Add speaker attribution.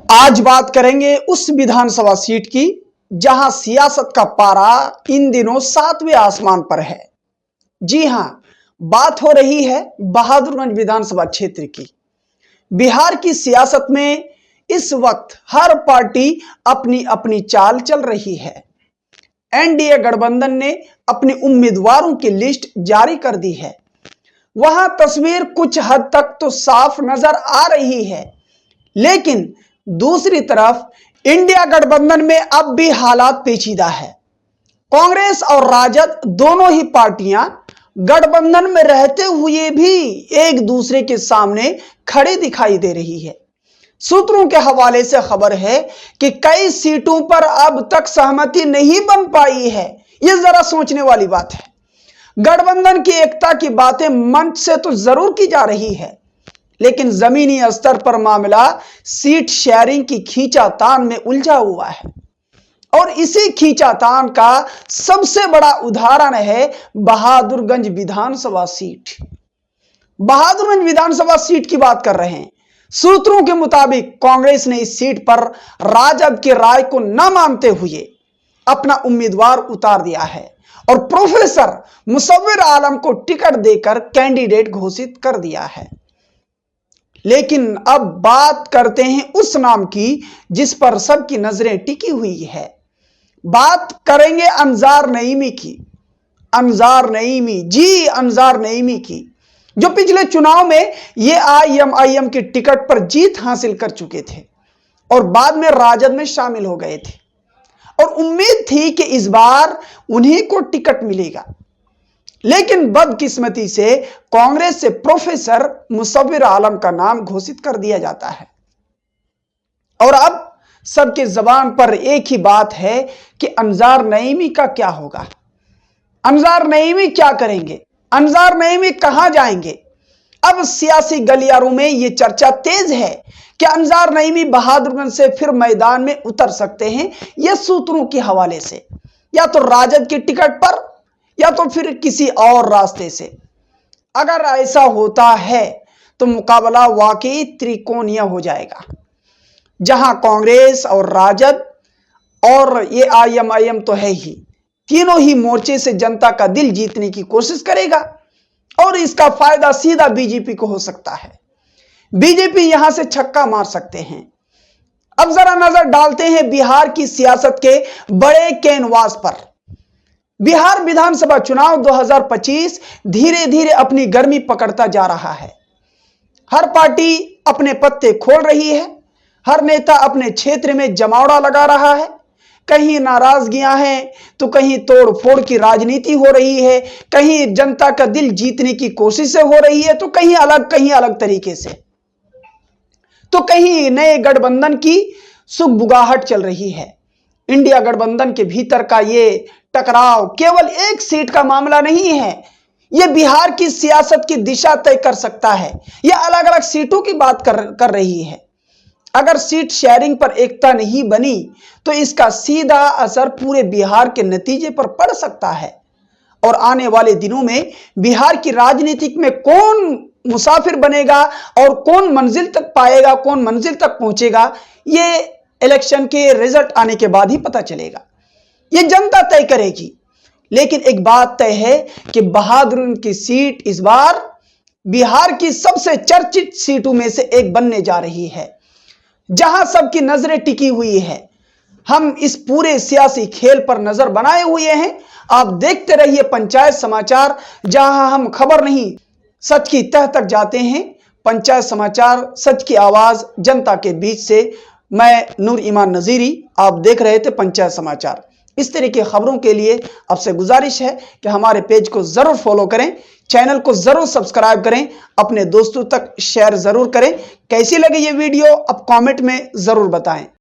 Speaker 1: आज बात करेंगे उस विधानसभा सीट की जहां सियासत का पारा इन दिनों 7वें आसमान पर है। जी हां, बात हो रही है बहादुरगंज विधानसभा क्षेत्र की। बिहार की सियासत में इस वक्त हर पार्टी अपनी अपनी चाल चल रही है। एनडीए गठबंधन ने अपने उम्मीदवारों की लिस्ट जारी कर दी है। वहां तस्वीर कुछ हद तक तो साफ नजर आ रही है, लेकिन दूसरी तरफ इंडिया गठबंधन में अब भी हालात पेचीदा है। कांग्रेस और राजद दोनों ही पार्टियां गठबंधन में रहते हुए भी एक दूसरे के सामने खड़े दिखाई दे रही है। सूत्रों के हवाले से खबर है कि कई सीटों पर अब तक सहमति नहीं बन पाई है। यह जरा सोचने वाली बात है। गठबंधन की एकता की बातें मंच से तो जरूर की जा रही है, लेकिन जमीनी स्तर पर मामला सीट शेयरिंग की खींचातान में उलझा हुआ है। और इसी खींचातान का सबसे बड़ा उदाहरण है बहादुरगंज विधानसभा सीट। बहादुरगंज विधानसभा सीट की बात कर रहे हैं। सूत्रों के मुताबिक कांग्रेस ने इस सीट पर राजद की राय को न मानते हुए अपना उम्मीदवार उतार दिया है और प्रोफेसर मुसव्विर आलम को टिकट देकर कैंडिडेट घोषित कर दिया है। लेकिन अब बात करते हैं उस नाम की जिस पर सबकी नजरें टिकी हुई है। बात करेंगे अंजार नईमी की। अंजार नईमी, जी अंजार नईमी की, जो पिछले चुनाव में ये आईएमआईएम की टिकट पर जीत हासिल कर चुके थे और बाद में राजद में शामिल हो गए थे और उम्मीद थी कि इस बार उन्हीं को टिकट मिलेगा। लेकिन बदकिस्मती से कांग्रेस से प्रोफेसर मुसव्विर आलम का नाम घोषित कर दिया जाता है और अब सबके जबान पर एक ही बात है कि अंजार नईमी का क्या होगा। अंजार नईमी क्या करेंगे, अंजार नईमी कहां जाएंगे। अब सियासी गलियारों में यह चर्चा तेज है कि अंजार नईमी बहादुरगंज से फिर मैदान में उतर सकते हैं। यह सूत्रों के हवाले से या तो राजद की टिकट पर या तो फिर किसी और रास्ते से। अगर ऐसा होता है तो मुकाबला वाकई त्रिकोणीय हो जाएगा, जहां कांग्रेस और राजद और ये आईएमआईएम तो है ही, तीनों ही मोर्चे से जनता का दिल जीतने की कोशिश करेगा और इसका फायदा सीधा बीजेपी को हो सकता है। बीजेपी यहां से छक्का मार सकते हैं। अब जरा नजर डालते हैं बिहार की सियासत के बड़े कैनवास पर। बिहार विधानसभा चुनाव 2025 धीरे धीरे अपनी गर्मी पकड़ता जा रहा है। हर पार्टी अपने पत्ते खोल रही है, हर नेता अपने क्षेत्र में जमावड़ा लगा रहा है। कहीं नाराजगियां हैं तो कहीं तोड़ फोड़ की राजनीति हो रही है, कहीं जनता का दिल जीतने की कोशिशें हो रही है, तो कहीं अलग तरीके से, तो कहीं नए गठबंधन की सुगबुगाहट चल रही है। इंडिया गठबंधन के भीतर का ये टकराव केवल एक सीट का मामला नहीं है, यह बिहार की सियासत की दिशा तय कर सकता है। यह अलग अलग सीटों की बात कर रही है। अगर सीट शेयरिंग पर एकता नहीं बनी तो इसका सीधा असर पूरे बिहार के नतीजे पर पड़ सकता है और आने वाले दिनों में बिहार की राजनीति में कौन मुसाफिर बनेगा और कौन मंजिल तक पाएगा, कौन मंजिल तक पहुंचेगा, ये इलेक्शन के रिजल्ट आने के बाद ही पता चलेगा। ये जनता तय करेगी। लेकिन एक बात तय है कि बहादुरगंज की सीट इस बार बिहार की सबसे चर्चित सीटों में से एक बनने जा रही है, जहां सबकी नजरें टिकी हुई है। हम इस पूरे सियासी खेल पर नजर बनाए हुए हैं। आप देखते रहिए पंचायत समाचार, जहां हम खबर नहीं सच की तह तक जाते हैं। पंचायत समाचार, सच की आवाज जनता के बीच से। मैं नूर ईमान नजीरी, आप देख रहे थे पंचायत समाचार। इस तरह की खबरों के लिए आपसे गुजारिश है कि हमारे पेज को जरूर फॉलो करें, चैनल को जरूर सब्सक्राइब करें, अपने दोस्तों तक शेयर जरूर करें। कैसी लगी ये वीडियो आप कमेंट में जरूर बताएं।